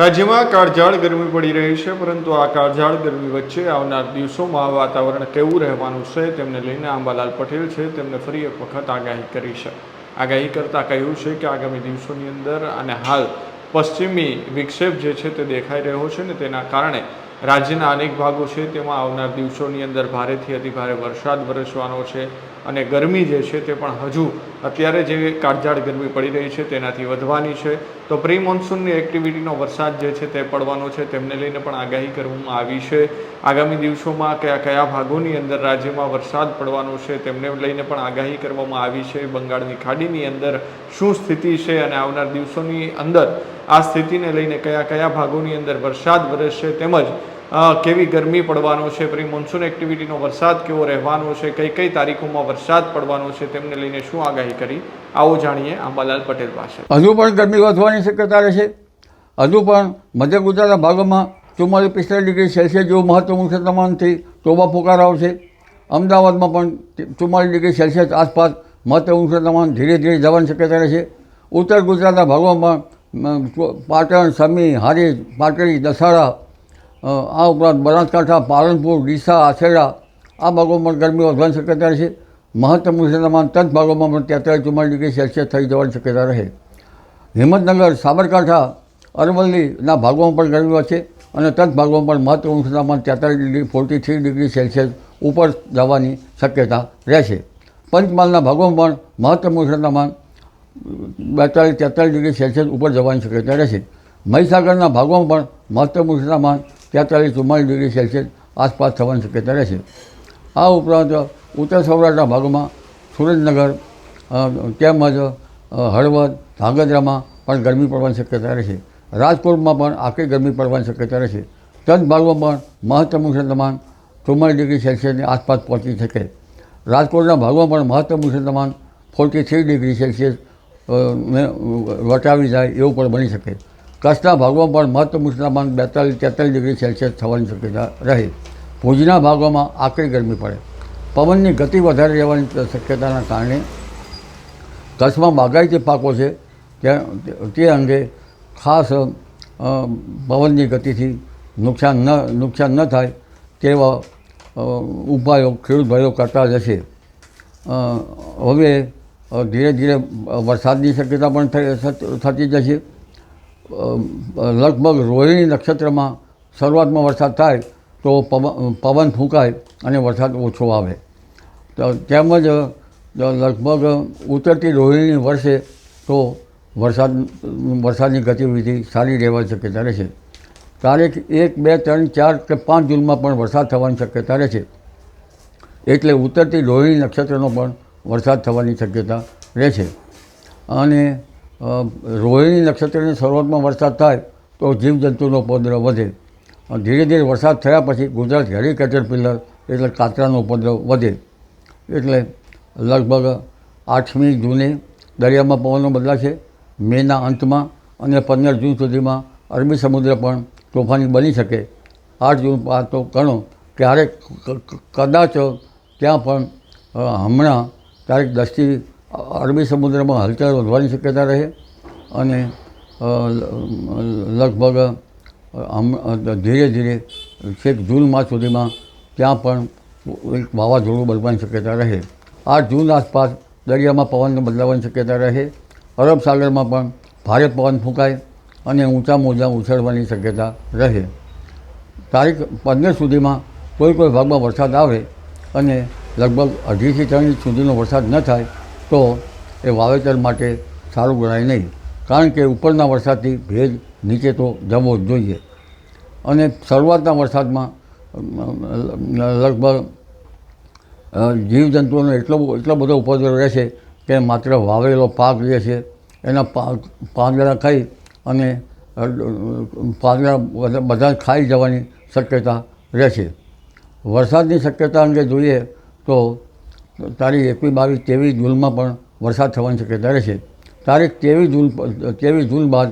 રાજ્યમાં કાળઝાળ ગરમી પડી રહી છે, પરંતુ આ કાળઝાળ ગરમી વચ્ચે આવનાર દિવસોમાં વાતાવરણ કેવું રહેવાનું છે તેમને લઈને આંબાલાલ પટેલ છે તેમને ફરી એક વખત આગાહી કરી છે. આગાહી કરતાં કહ્યું છે કે આગામી દિવસોની અંદર અને હાલ પશ્ચિમી વિક્ષેપ જે છે તે દેખાઈ રહ્યો છે ને તેના કારણે રાજ્યના અનેક ભાગો છે તેમાં આવનાર દિવસોની અંદર ભારેથી અતિભારે વરસાદ વરસવાનો છે અને ગરમી જે છે તે પણ હજુ અત્યારે જે કાળઝાળ ગરમી પડી રહી છે તેનાથી વધવાની છે. તો પ્રી મોન્સૂનની એક્ટિવિટીનો વરસાદ જે છે તે પડવાનો છે તેમને લઈને પણ આગાહી કરવામાં આવી છે. આગામી દિવસોમાં કયા કયા ભાગોની અંદર રાજ્યમાં વરસાદ પડવાનો છે તેમને લઈને પણ આગાહી કરવામાં આવી છે. બંગાળની ખાડીની અંદર શું સ્થિતિ છે અને આવનાર દિવસોની અંદર આ સ્થિતિને લઈને કયા કયા ભાગોની અંદર વરસાદ વરસશે તેમજ કેવી ગરમી પડવાનો છે, પ્રી મોન્સૂન એક્ટિવિટીનો વરસાદ કેવો રહેવાનો છે, કઈ કઈ તારીખોમાં વરસાદ પડવાનો છે તેમને લઈને શું આગાહી કરી, આવો જાણીએ આંબાલાલ પટેલ પાસે. હજુ પણ ગરમી વધવાની શક્યતા રહેશે. હજુ પણ મધ્ય ગુજરાતના ભાગોમાં 44-45 ડિગ્રી સેલ્સિયસ જેવું મહત્તમ ઉષ્ણતામાનથી તોબા ફુકારાઓ છે. અમદાવાદમાં પણ 44 ડિગ્રી સેલ્સિયસ આસપાસ મહત્તમ ઉષ્ણતામાન ધીરે ધીરે જવાની શક્યતા રહેશે. ઉત્તર ગુજરાતના ભાગોમાં પાટણ, સમી, હારીજ, પાટડી, દસાડા, આ ઉપરાંત બનાસકાંઠા, પાલનપુર, ડીસા, આછેડા આ ભાગોમાં પણ ગરમી વધવાની શક્યતા રહેશે. મહત્તમ ઉષ્ણતામાન તજ ભાગોમાં પણ 43-44 ડિગ્રી સેલ્સિયસ થઈ જવાની શક્યતા રહે. હિંમતનગર, સાબરકાંઠા, અરવલ્લીના ભાગોમાં પણ ગરમી વધશે અને તજ ભાગોમાં પણ મહત્તમ ઉષ્ણતામાન 43 ડિગ્રી સેલ્સિયસ ઉપર જવાની શક્યતા રહેશે. પંચમહાલના ભાગોમાં પણ મહત્તમ ઉષ્ણતામાન 42-43 ડિગ્રી સેલ્સિયસ ઉપર જવાની શક્યતા રહેશે. મહીસાગરના ભાગોમાં પણ મહત્તમ ઉષ્ણતામાન 43-44 ડિગ્રી સેલ્સિયસ આસપાસ થવાની શક્યતા રહેશે. આ ઉપરાંત ઉત્તર સૌરાષ્ટ્રના ભાગોમાં સુરેન્દ્રનગર તેમજ હળવદ, ધાંગધ્રામાં પણ ગરમી પડવાની શક્યતા રહેશે. રાજકોટમાં પણ આખી ગરમી પડવાની શક્યતા રહેશે. તજ ભાગોમાં પણ મહત્તમ ઉષ્ણતામાન 44 ડિગ્રી સેલ્સિયસની આસપાસ પહોંચી શકે. રાજકોટના ભાગોમાં પણ મહત્તમ ઉષ્ણતામાન 43 ડિગ્રી સેલ્સિયસ વટાવી જાય એવું પણ બની શકે. કચ્છના ભાગોમાં પણ મહત્તમ ઉષ્ણતામાન 42-43 ડિગ્રી સેલ્સિયસ થવાની શક્યતા રહે. ભુજના ભાગોમાં આકરી ગરમી પડે. પવનની ગતિ વધારે રહેવાની શક્યતાના કારણે કચ્છમાં બાગાયતી પાકો છે તે અંગે ખાસ પવનની ગતિથી નુકસાન ન થાય તેવા ઉપાયો ખેડૂત ભાઈઓ કરતા જશે. હવે ધીરે ધીરે વરસાદની શક્યતા પણ થતી જશે. લગભગ રોહિણી નક્ષત્રમાં શરૂઆતમાં વરસાદ થાય તો પવન ફૂંકાય અને વરસાદ ઓછો આવે. તેમજ લગભગ ઉત્તરથી રોહિણી વરસે તો વરસાદની ગતિવિધિ સારી રહેવાની શક્યતા રહેશે. તારીખ 1, 2, 3, 4 કે 5 જૂનમાં પણ વરસાદ થવાની શક્યતા રહેશે. એટલે ઉત્તરથી રોહિણી નક્ષત્રનો પણ વરસાદ થવાની શક્યતા રહેશે. અને રોહિણી નક્ષત્રની શરૂઆતમાં વરસાદ થાય તો જીવજંતુનો ઉપદ્રવ વધે. ધીરે ધીરે વરસાદ થયા પછી ગુજરાત હેરી કેટરપિલર એટલે કાચરાનો ઉપદ્રવ વધે. એટલે લગભગ 8મી જૂને દરિયામાં પવનો બદલાશે. મેના અંતમાં અને 15 જૂન સુધીમાં અરબી સમુદ્ર પણ તોફાની બની શકે. 8 જૂન બાદ તો ગણો ક્યારેક કદાચ ત્યાં પણ હમણાં તારીખ 10થી અરબી સમુદ્રમાં હલચલ વધવાની શક્યતા રહે અને લગભગ ધીરે ધીરે છેક જૂન માસ સુધીમાં ત્યાં પણ એક વાવાઝોડું બનવાની શક્યતા રહે. 8 જૂન આસપાસ દરિયામાં પવન બદલાવાની શક્યતા રહે. અરબ સાગરમાં પણ ભારે પવન ફૂંકાય અને ઊંચા મોજા ઉછળવાની શક્યતા રહે. તારીખ 15 સુધીમાં કોઈ ભાગમાં વરસાદ આવે અને લગભગ 2.5થી 3 ઇંચ સુધીનો વરસાદ ન થાય તો એ વાવેતર માટે સારું ગણાય નહીં. કારણ કે ઉપરના વરસાદથી ભેજ નીચે તો જવો જ જોઈએ. અને શરૂઆતના વરસાદમાં લગભગ જીવજંતુઓનો એટલો બધો ઉપદ્રવ રહેશે કે માત્ર વાવેલો પાક જે છે એના પાંદડા ખાઈ અને પાંદડા બધા ખાઈ જવાની શક્યતા રહેશે. વરસાદની શક્યતા અંગે જોઈએ તો તારીખ 21, 22, 23 જૂનમાં પણ વરસાદ થવાની શક્યતા રહેશે. તારીખ 23 જૂન બાદ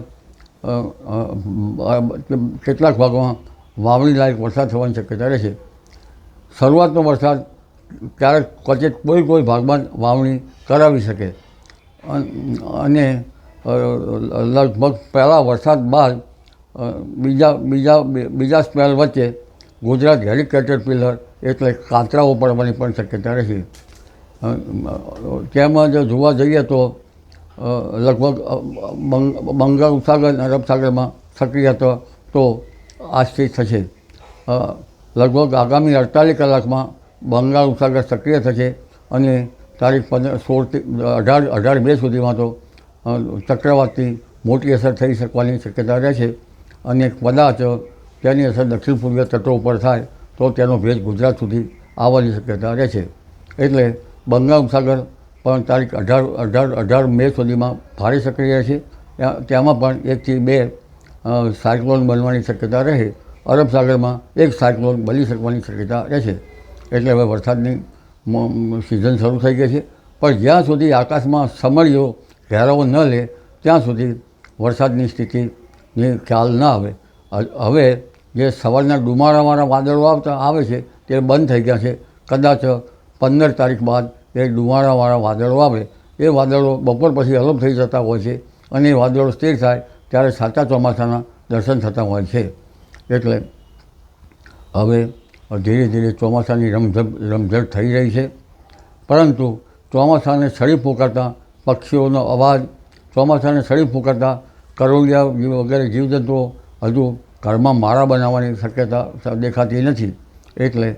કેટલાક ભાગોમાં વાવણી લાયક વરસાદ થવાની શક્યતા રહેશે. શરૂઆતનો વરસાદ ક્યારેક ક્વચિત કોઈ ભાગમાં વાવણી કરાવી શકે અને લગભગ પહેલાં વરસાદ બાદ બીજા સ્પેલ વચ્ચે ગુજરાત હેરી કેટરપિલર એટલે કાંતરાઓ પડવાની પણ શક્યતા રહેશે. તેમાં જો જોવા જઈએ તો લગભગ બંગાળ ઉપસાગર અને અરબ સાગરમાં સક્રિય તો આજથી થશે. લગભગ આગામી 48 કલાકમાં બંગાળ ઉપસાગર સક્રિય થશે અને તારીખ 16 18 મે સુધીમાં તો ચક્રવાતની મોટી અસર થઈ શકવાની શક્યતા રહેશે અને કદાચ તેની અસર દક્ષિણ પૂર્વીય તટો ઉપર થાય તો તેનો ભેજ ગુજરાત સુધી આવવાની શક્યતા રહેશે. એટલે બંગાળ ઉપસાગર પણ તારીખ 18 મે સુધીમાં ભારે સક્રિય રહેશે. તેમાં પણ 1 થી 2 સાયક્લોન બનવાની શક્યતા રહે. અરબ સાગરમાં એક સાયક્લોન બની શકવાની શક્યતા રહેશે. એટલે હવે વરસાદની સિઝન શરૂ થઈ ગઈ છે, પણ જ્યાં સુધી આકાશમાં સમળીઓ ઘેરાવો ન લે ત્યાં સુધી વરસાદની સ્થિતિની ખ્યાલ ના આવે. હવે જે સવારના ડુમારાવાળા વાદળો આવે છે તે બંધ થઈ ગયા છે. કદાચ 15 તારીખ બાદ એ ડુમારાવાળા વાદળો આવે. એ વાદળો બપોર પછી અલગ થઈ જતા હોય છે અને એ વાદળો સ્થિર થાય ત્યારે સાચા ચોમાસાના દર્શન થતા હોય છે. એટલે હવે ધીરે ધીરે ચોમાસાની રમઝટ થઈ રહી છે, પરંતુ ચોમાસાને છડી ફૂંકાતા પક્ષીઓનો અવાજ, ચોમાસાને છડી ફૂંકાતા કરોળિયા વગેરે જીવજંતુઓ હજુ ઘરમાં માળા બનાવવાની શક્યતા દેખાતી નથી. એટલે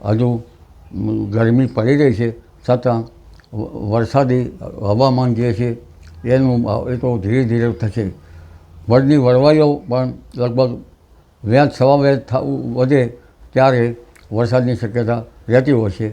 હજુ ગરમી પડી રહી છે, છતાં વરસાદી હવામાન જે છે એ તો ધીરે ધીરે થશે. વળની વળવાઈઓ પણ લગભગ વ્યાજ સવા વ્યાજ વધે ત્યારે વરસાદની શક્યતા રહેતી હોય છે.